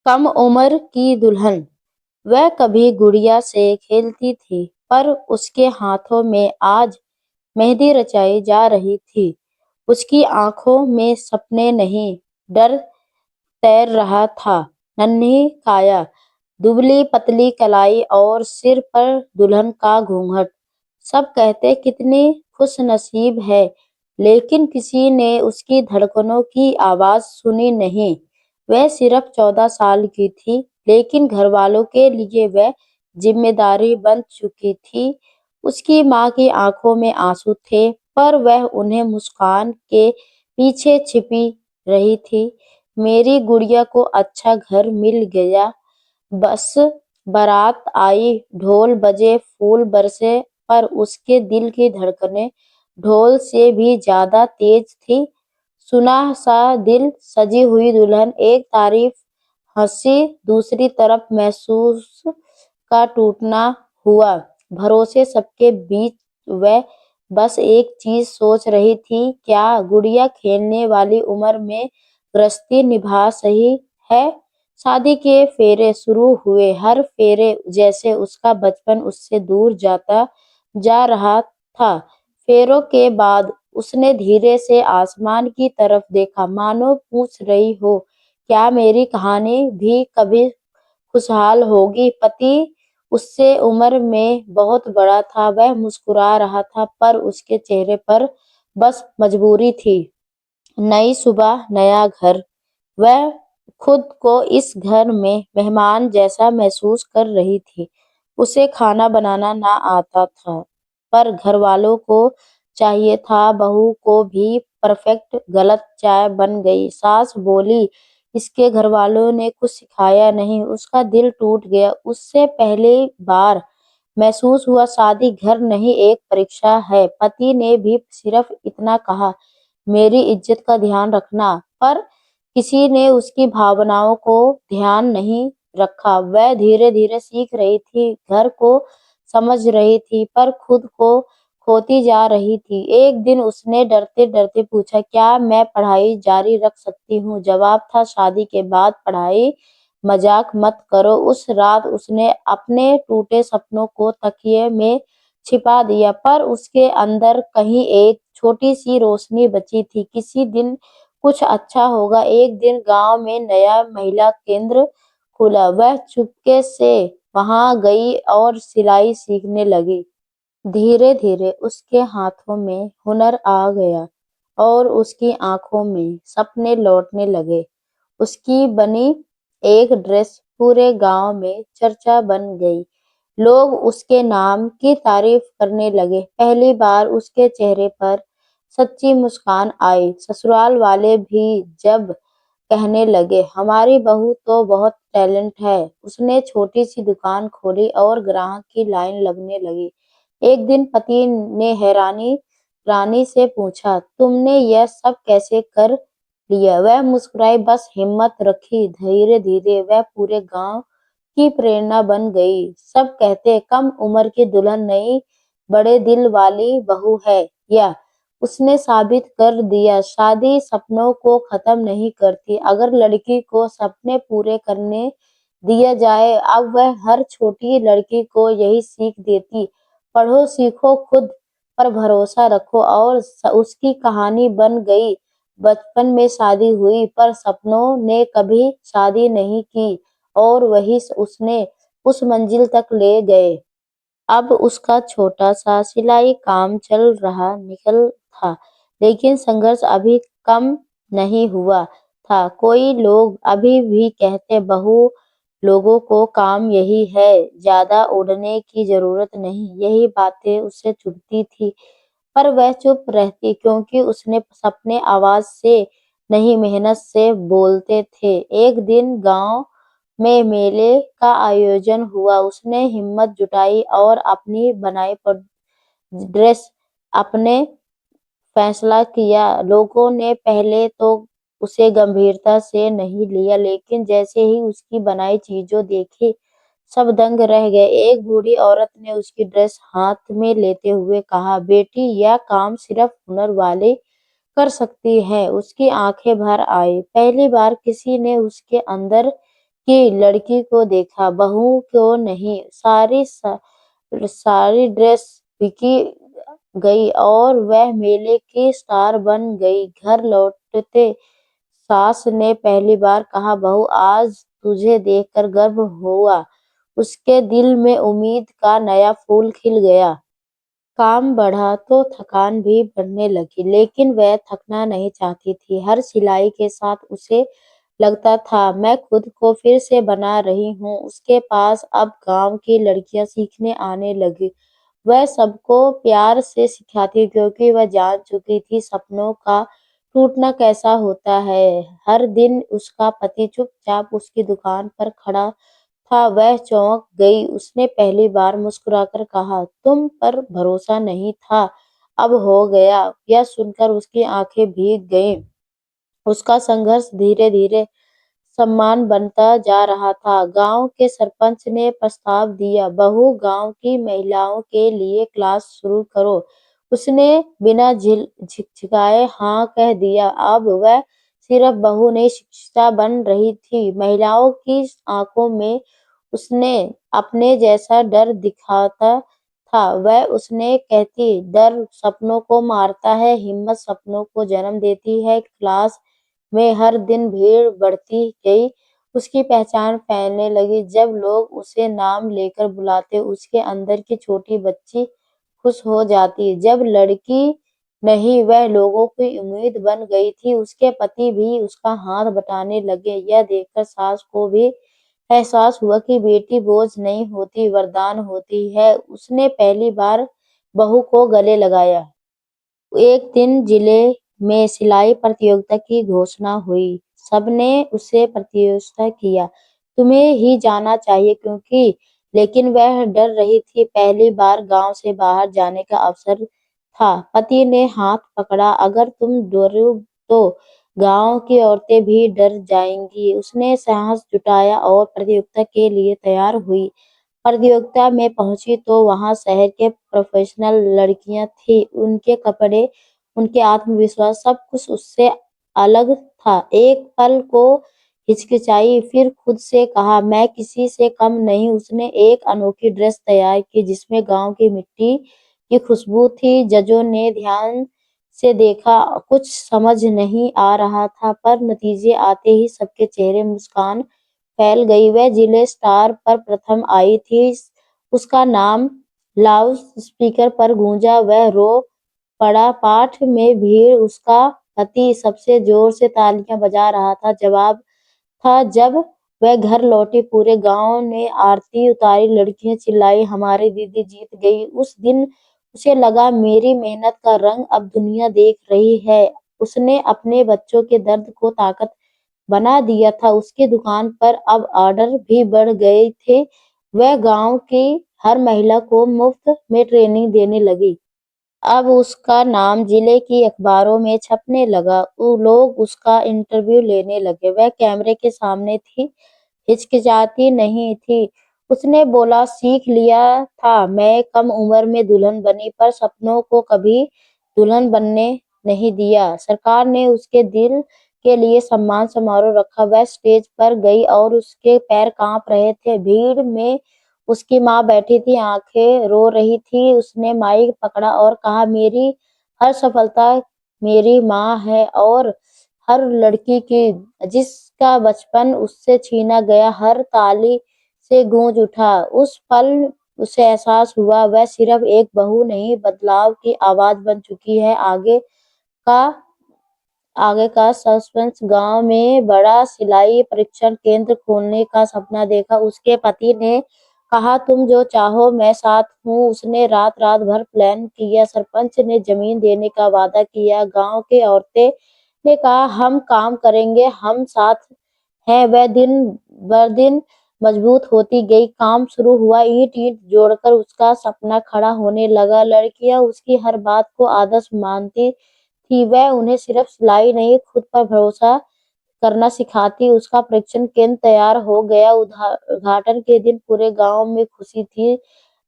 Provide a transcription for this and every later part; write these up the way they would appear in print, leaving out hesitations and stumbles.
कम उम्र की दुल्हन। वह कभी गुड़िया से खेलती थी, पर उसके हाथों में आज मेहंदी रचाई जा रही थी। उसकी आंखों में सपने नहीं, डर तैर रहा था। नन्ही काया, दुबली पतली कलाई और सिर पर दुल्हन का घूंघट। सब कहते कितनी खुशनसीब है, लेकिन किसी ने उसकी धड़कनों की आवाज सुनी नहीं। वह सिर्फ 14 साल की थी, लेकिन घरवालों के लिए वह जिम्मेदारी बन चुकी थी। उसकी माँ की आंखों में आंसू थे, पर वह उन्हें मुस्कान के पीछे छिपी रही थी। मेरी गुड़िया को अच्छा घर मिल गया। बस बारात आई, ढोल बजे, फूल बरसे, पर उसके दिल की धड़कनें ढोल से भी ज्यादा तेज थी। सुना सा दिल, सजी हुई दुल्हन, एक तारीफ हंसी, दूसरी तरफ महसूस का टूटना हुआ। भरोसे सबके बीच वह बस एक चीज सोच रही थी, क्या गुड़िया खेलने वाली उम्र में गृहस्थी निभा सही है। शादी के फेरे शुरू हुए, हर फेरे जैसे उसका बचपन उससे दूर जाता जा रहा था। फेरों के बाद उसने धीरे से आसमान की तरफ देखा, मानो पूछ रही हो, क्या मेरी कहानी भी कभी खुशहाल होगी। पति उससे उम्र में बहुत बड़ा था, वह मुस्कुरा रहा था, पर उसके चेहरे पर बस मजबूरी थी। नई सुबह, नया घर। वह खुद को इस घर में मेहमान जैसा महसूस कर रही थी। उसे खाना बनाना ना आता था, पर घरवालों को चाहिए था। बहू को भी परफेक्ट। गलत चाय बन गई। सास बोली, इसके घरवालों ने कुछ सिखाया नहीं। उसका दिल टूट गया। उससे पहली बार महसूस हुआ, शादी घर नहीं, एक परीक्षा है। पति ने भी सिर्फ इतना कहा, मेरी इज्जत का ध्यान रखना, पर किसी ने उसकी भावनाओं को ध्यान नहीं रखा। वह धीरे-धीरे सीख रही थी, घर को समझ रही थी, पर खुद को खोती जा रही थी। एक दिन उसने डरते-डरते पूछा, क्या मैं पढ़ाई जारी रख सकती हूँ? जवाब था, शादी के बाद पढ़ाई, मजाक मत करो। उस रात उसने अपने टूटे सपनों को तकिए में छिपा दिया, पर उसके अंदर कहीं एक छोटी सी रोशनी बची थी। किसी दिन कुछ अच्छा होगा। एक दिन गांव में नया महिला केंद्र खुला। वह चुपके से वहां गई और सिलाई सीखने लगी। धीरे-धीरे उसके हाथों में हुनर आ गया और उसकी आंखों में सपने लौटने लगे। उसकी बनी एक ड्रेस पूरे गांव में चर्चा बन गई। लोग उसके नाम की तारीफ करने लगे। पहली बार उसके चेहरे पर सच्ची मुस्कान आई। ससुराल वाले भी जब कहने लगे, हमारी बहू तो बहुत टैलेंट है। उसने छोटी सी दुकान खोली और ग्राहक की लाइन लगने लगी। एक दिन पति ने हैरानी रानी से पूछा, तुमने यह सब कैसे कर लिया? वह मुस्कुराई, बस हिम्मत रखी। धीरे धीरे वह पूरे गांव की प्रेरणा बन गई। सब कहते, कम उम्र की दुल्हन नई बड़े दिल वाली बहू है। या उसने साबित कर दिया, शादी सपनों को खत्म नहीं करती, अगर लड़की को सपने पूरे करने दिया जाए। अब वह हर छोटी लड़की को यही सीख देती, पढ़ो, सीखो, खुद पर भरोसा रखो। और उसकी कहानी बन गई। बचपन में शादी हुई, पर सपनों ने कभी शादी नहीं की, और वही उसने उस मंजिल तक ले गए। अब उसका छोटा-सा सिलाई काम चल रहा निकल था, लेकिन संघर्ष अभी कम नहीं हुआ था। कोई लोग अभी भी कहते, बहू लोगों को काम यही है, ज़्यादा उड़ने की ज़रूरत नहीं। यही बातें उसे चुभती थी, पर वह चुप रहती, क्योंकि उसने सपने आवाज़ से नहीं, मेहनत से बोलते थे। एक दिन गाँव में मेले का आयोजन हुआ। उसने हिम्मत जुटाई और अपनी बनाई पर ड्रेस अपने फैसला किया। लोगों ने पहले तो उसे गंभीरता से नहीं लिया, लेकिन जैसे ही उसकी बनाई चीजों देखी, सब दंग रह गए। एक बूढ़ी औरत ने उसकी ड्रेस हाथ में लेते हुए कहा, बेटी, यह काम सिर्फ हुनर वाले कर सकती हैं। उसकी आंखें भर आई। पहली बार किसी ने उसके अंदर कि लड़की को देखा, बहू को नहीं। सारी ड्रेस बिकी गई और वह मेले की स्टार बन गई। घर लौटते सास ने पहली बार कहा, बहू आज तुझे देखकर गर्व हुआ। उसके दिल में उम्मीद का नया फूल खिल गया। काम बढ़ा तो थकान भी बढ़ने लगी, लेकिन वह थकना नहीं चाहती थी। हर सिलाई के साथ उसे लगता था, मैं खुद को फिर से बना रही हूँ। उसके पास अब गांव की लड़कियां सीखने आने लगी। वह सबको प्यार से सिखाती, क्योंकि वह जान चुकी थी सपनों का टूटना कैसा होता है। हर दिन उसका पति चुपचाप उसकी दुकान पर खड़ा था। वह चौंक गई। उसने पहली बार मुस्कुराकर कहा, तुम पर भरोसा नहीं था, अब हो गया। यह सुनकर उसकी आंखें भीग गईं। उसका संघर्ष धीरे धीरे सम्मान बनता जा रहा था। गांव के सरपंच ने प्रस्ताव दिया, बहू गांव की महिलाओं के लिए क्लास शुरू करो। उसने बिना झिझकाए हाँ कह दिया। अब वह सिर्फ बहू नहीं, शिक्षिका बन रही थी। महिलाओं की आंखों में उसने अपने जैसा डर दिखाता था। वह उसने कहती, डर सपनों को मारता है, हिम्मत सपनों को जन्म देती है। क्लास में हर दिन भीड़ बढ़ती गई। उसकी पहचान फैलने लगी। जब लोग उसे नाम लेकर बुलाते, उसके अंदर की छोटी बच्ची खुश हो जाती। जब लड़की नहीं, वह लोगों की उम्मीद बन गई थी। उसके पति भी उसका हाथ बटाने लगे। यह देखकर सास को भी एहसास हुआ कि बेटी बोझ नहीं होती, वरदान होती है। उसने पहली बार बहू को गले लगाया। एक दिन जिले में सिलाई प्रतियोगिता की घोषणा हुई। सबने उसे प्रतियोगिता किया। तुम्हें ही जाना चाहिए क्योंकि लेकिन वह डर रही थी। पहली बार गांव से बाहर जाने का अवसर था। पति ने हाथ पकड़ा, अगर तुम डरो तो गांव की औरतें भी डर जाएंगी। उसने साहस जुटाया और प्रतियोगिता के लिए तैयार हुई। प्रतियोगिता में पहुंची तो वहां शहर के प्रोफेशनल लड़कियां थी। उनके कपड़े, उनके आत्मविश्वास, सब कुछ उससे अलग था। एक पल को हिचकिचाई, फिर खुद से कहा, मैं किसी से कम नहीं। उसने एक अनोखी ड्रेस तैयार की जिसमें गांव की मिट्टी की खुशबू थी। जजों ने ध्यान से देखा, कुछ समझ नहीं आ रहा था, पर नतीजे आते ही सबके चेहरे मुस्कान फैल गई। वह जिले स्टार पर प्रथम आई थी। उसका नाम लाउड स्पीकर पर गूंजा। वह रो पड़ा। पाठ में भीड़। उसका पति सबसे जोर से तालियां बजा रहा था। जवाब था जब वह घर लौटी, पूरे गांव ने आरती उतारी। लड़कियां चिल्लाई, हमारी दीदी जीत गई। उस दिन उसे लगा, मेरी मेहनत का रंग अब दुनिया देख रही है। उसने अपने बच्चों के दर्द को ताकत बना दिया था। उसकी दुकान पर अब ऑर्डर भी बढ़ गए थे। वह गांव की हर महिला को मुफ्त में ट्रेनिंग देने लगी। अब उसका नाम जिले की अखबारों में छपने लगा। वो लोग उसका इंटरव्यू लेने लगे। वह कैमरे के सामने थी, हिचकिचाती नहीं थी। उसने बोला, सीख लिया था, मैं कम उम्र में दुल्हन बनी, पर सपनों को कभी दुल्हन बनने नहीं दिया। सरकार ने उसके दिल के लिए सम्मान समारोह रखा। वह स्टेज पर गई और उसके पैर कांप रहे थे। भीड़ में उसकी माँ बैठी थी, आंखें रो रही थी। उसने माइक पकड़ा और कहा, मेरी हर सफलता मेरी माँ है और हर लड़की की जिसका बचपन उससे छीना गया। हर ताली से गूंज उठा। उस पल उसे एहसास हुआ, वह सिर्फ एक बहू नहीं, बदलाव की आवाज बन चुकी है। का आगे का सस्पेंस। गांव में बड़ा सिलाई प्रशिक्षण केंद्र खोलने का सपना देखा। उसके पति ने कहा, तुम जो चाहो मैं साथ हूँ। उसने रात रात भर प्लान किया। सरपंच ने जमीन देने का वादा किया। गांव के औरतें ने कहा, हम काम करेंगे, हम साथ हैं। वह दिन ब दिन मजबूत होती गई। काम शुरू हुआ। ईंट ईंट जोड़कर उसका सपना खड़ा होने लगा। लड़कियां उसकी हर बात को आदर्श मानती थी। वह उन्हें सिर्फ सिलाई नहीं, खुद पर भरोसा करना सिखाती। उसका परीक्षण केंद्र तैयार हो गया। उद्घाटन के दिन पूरे गांव में खुशी थी।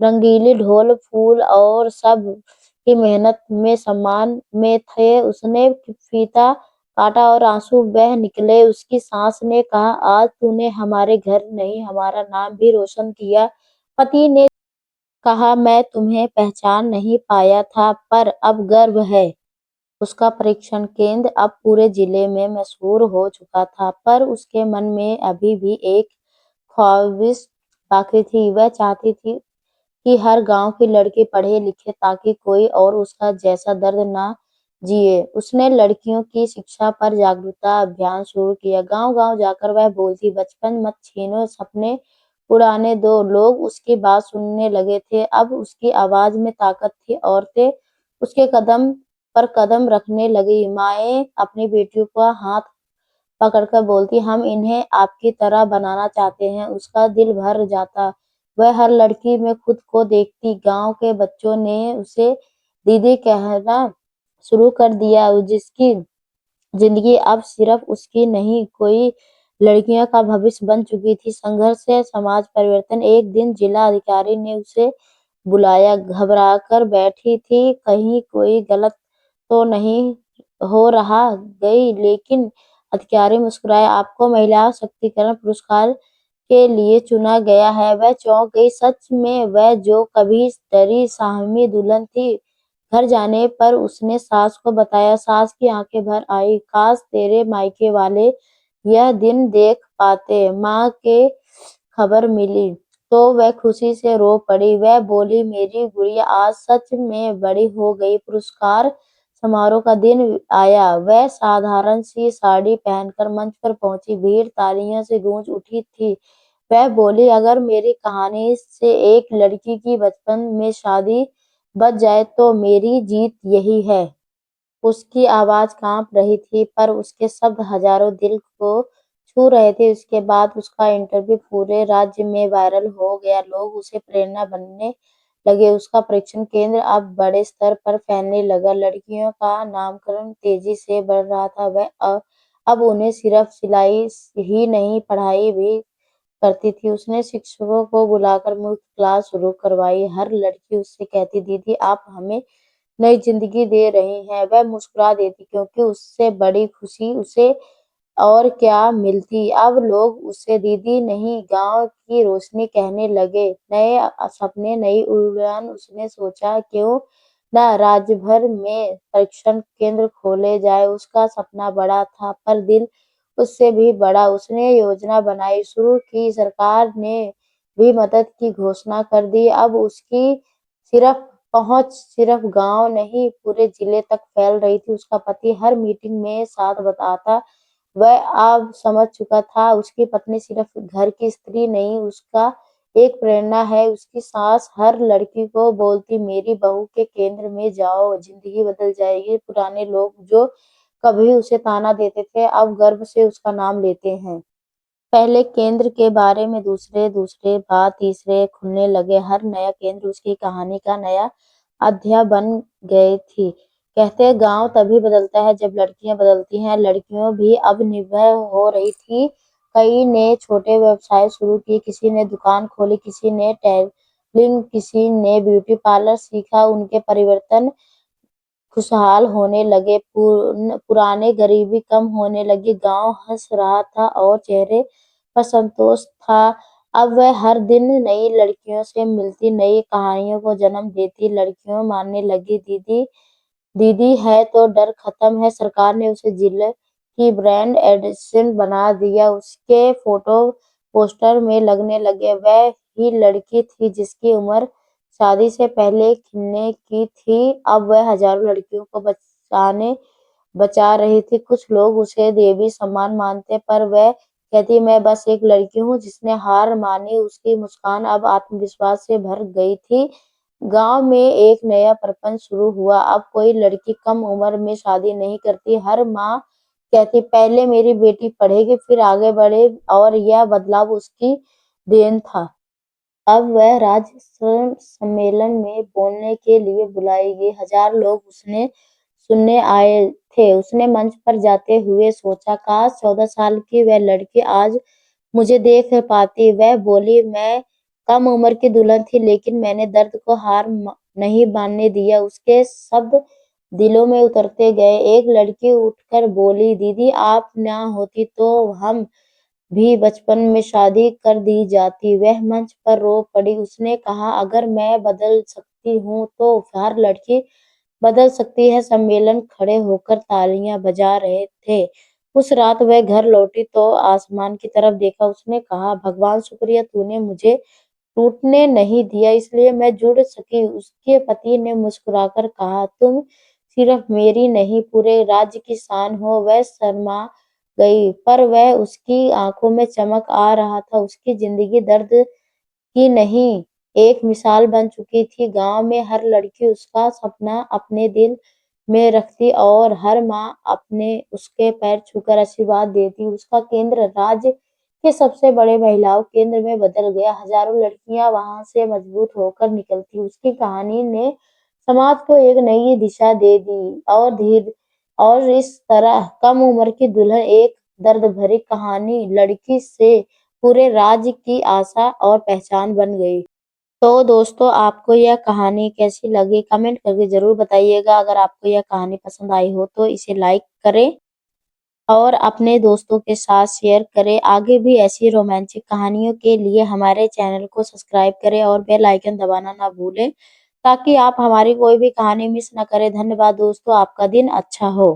रंगीली ढोल, फूल और सब की मेहनत में सम्मान में थे। उसने फीता काटा और आंसू बह निकले। उसकी सास ने कहा, आज तूने हमारे घर नहीं हमारा नाम भी रोशन किया। पति ने कहा, मैं तुम्हें पहचान नहीं पाया था पर अब गर्व है। उसका परीक्षण केंद्र अब पूरे जिले में मशहूर हो चुका था, पर उसके मन में अभी भी एक ख्वाहिश बाकी थी। वह चाहती थी कि हर गांव की लड़की पढ़े लिखे ताकि कोई और उसका जैसा दर्द ना जिए। उसने लड़कियों की शिक्षा पर जागरूकता अभियान शुरू किया। गांव-गांव जाकर वह बोलती, बचपन मत छीनो, सपने उड़ाने दो। लोग उसकी बात सुनने लगे थे। अब उसकी आवाज में ताकत थी। औरतें उसके कदम पर कदम रखने लगी। माएँ अपनी बेटियों का हाथ पकड़कर बोलती, हम इन्हें आपकी तरह बनाना चाहते हैं। उसका दिल भर जाता। वह हर लड़की में खुद को देखती। गांव के बच्चों ने उसे दीदी कहना शुरू कर दिया। जिसकी जिंदगी अब सिर्फ उसकी नहीं, कोई लड़कियों का भविष्य बन चुकी थी। संघर्ष से समाज परिवर्तन। एक दिन जिला अधिकारी ने उसे बुलाया। घबराकर बैठी थी, कहीं कोई गलत तो नहीं हो रहा गई, लेकिन अधिकारी मुस्कुराए, आपको महिला सशक्तिकरण पुरस्कार के लिए चुना गया है। वह चौंक गई। सच में वह जो कभी डरी साहमी दुल्हन थी। घर जाने पर उसने सास को बताया। सास की आंखें भर आई। काश तेरे मायके वाले यह दिन देख पाते। माँ के खबर मिली तो वह खुशी से रो पड़ी। वह बोली, मेरी गुड़िया आज सच में बड़ी हो गई। पुरस्कार समारोह का दिन आया। वह साधारण सी साड़ी पहनकर मंच पर पहुंची। भीड़ तालियों से गूंज उठी थी। वह बोली, अगर मेरी कहानी से एक लड़की की बचपन में शादी बच जाए तो मेरी जीत यही है। उसकी आवाज कांप रही थी, पर उसके शब्द हजारों दिल को छू रहे थे। उसके बाद उसका इंटरव्यू पूरे राज्य में वायरल हो गया। लोग उसे प्रेरणा बनने लगे। उसका परीक्षण केंद्र अब बड़े स्तर पर फैलने लगा। लड़कियों का नामकरण तेजी से बढ़ रहा था। वह अब उन्हें सिर्फ सिलाई ही नहीं, पढ़ाई भी करती थी। उसने शिक्षकों को बुलाकर मुफ्त क्लास शुरू करवाई। हर लड़की उससे कहती, दीदी आप हमें नई जिंदगी दे रही हैं। वह मुस्कुरा देती, क्योंकि उससे बड़ी खुशी उसे और क्या मिलती। अब लोग उसे दीदी नहीं, गांव की रोशनी कहने लगे। नए सपने, नई उड़ान। उसने सोचा, क्यों ना राज्य भर में परीक्षण केंद्र खोले जाए। उसका सपना बड़ा था, पर दिल उससे भी बड़ा। उसने योजना बनाई, शुरू की। सरकार ने भी मदद की घोषणा कर दी। अब उसकी सिर्फ पहुंच सिर्फ गांव नहीं, पूरे जिले तक फैल रही थी। उसका पति हर मीटिंग में साथ बताता। वह अब समझ चुका था, उसकी पत्नी सिर्फ घर की स्त्री नहीं, उसका एक प्रेरणा है। उसकी सास हर लड़की को बोलती, मेरी बहू के केंद्र में जाओ, जिंदगी बदल जाएगी। पुराने लोग जो कभी उसे ताना देते थे, अब गर्व से उसका नाम लेते हैं। पहले केंद्र के बारे में दूसरे, दूसरे बाद तीसरे खुलने लगे। हर नया केंद्र उसकी कहानी का नया अध्याय बन गए थी। कहते गांव तभी बदलता है जब लड़कियां बदलती हैं। लड़कियों भी अब निर्भय हो रही थी। कई ने छोटे व्यवसाय शुरू किए, किसी ने दुकान खोली, किसी ने टेलरिंग, किसी ने ब्यूटी पार्लर सीखा। उनके परिवर्तन खुशहाल होने लगे। पुराने गरीबी कम होने लगी। गांव हंस रहा था और चेहरे पर संतोष था। अब वह हर दिन नई लड़कियों से मिलती, नई कहानियों को जन्म देती। लड़कियों मानने लगी, दीदी दीदी है तो डर खत्म है। सरकार ने उसे जिले की ब्रांड एडिशन बना दिया। उसके फोटो पोस्टर में लगने लगे। वह ही लड़की थी जिसकी उम्र शादी से पहले खिलने की थी। अब वह हजारों लड़कियों को बचा रही थी। कुछ लोग उसे देवी समान मानते, पर वह कहती, मैं बस एक लड़की हूँ जिसने हार मानी। उसकी मुस्कान अब आत्मविश्वास से भर गई थी। गांव में एक नया प्रपंच शुरू हुआ। अब कोई लड़की कम उम्र में शादी नहीं करती। हर माँ कहती, पहले मेरी बेटी पढ़ेगी फिर आगे बढ़े, और यह बदलाव उसकी देन था। अब वह राज्य सम्मेलन में बोलने के लिए बुलाई गई। हजार लोग उसने सुनने आए थे। उसने मंच पर जाते हुए सोचा, काश 14 साल की वह लड़की आज मुझे देख पाती। वह बोली, मैं कम उम्र की दुल्हन थी, लेकिन मैंने दर्द को हार नहीं मानने दिया। उसके शब्द दिलों में उतरते गए। एक लड़की उठकर बोली, दीदी आप ना होती तो हम भी बचपन में शादी कर दी जाती। वह मंच पर रो पड़ी। उसने कहा, अगर मैं बदल सकती हूँ तो हर लड़की बदल सकती है। सम्मेलन खड़े होकर तालियां बजा रहे थे। उस रात वह घर लौटी तो आसमान की तरफ देखा। उसने कहा, भगवान शुक्रिया, तूने मुझे टूटने नहीं दिया, इसलिए मैं जुड़ सकी। उसके पति ने मुस्कुराकर कहा, तुम सिर्फ मेरी नहीं, पूरे राज्य की शान हो। वह शर्मा गई, पर वह उसकी आंखों में चमक आ रहा था। उसकी जिंदगी दर्द की नहीं, एक मिसाल बन चुकी थी। गांव में हर लड़की उसका सपना अपने दिल में रखती और हर माँ अपने उसके पैर छूकर आशीर्वाद देती। उसका केंद्र राज्य के सबसे बड़े महिलाओं केंद्र में बदल गया। हजारों लड़कियां वहां से मजबूत होकर निकलती। उसकी कहानी ने समाज को एक नई दिशा दे दी और इस तरह कम उम्र की दुल्हन एक दर्द भरी कहानी लड़की से पूरे राज्य की आशा और पहचान बन गई। तो दोस्तों, आपको यह कहानी कैसी लगी कमेंट करके जरूर बताइएगा। अगर आपको यह कहानी पसंद आई हो तो इसे लाइक करें और अपने दोस्तों के साथ शेयर करें। आगे भी ऐसी रोमांटिक कहानियों के लिए हमारे चैनल को सब्सक्राइब करें और बेल आइकन दबाना ना भूलें, ताकि आप हमारी कोई भी कहानी मिस ना करें। धन्यवाद दोस्तों, आपका दिन अच्छा हो।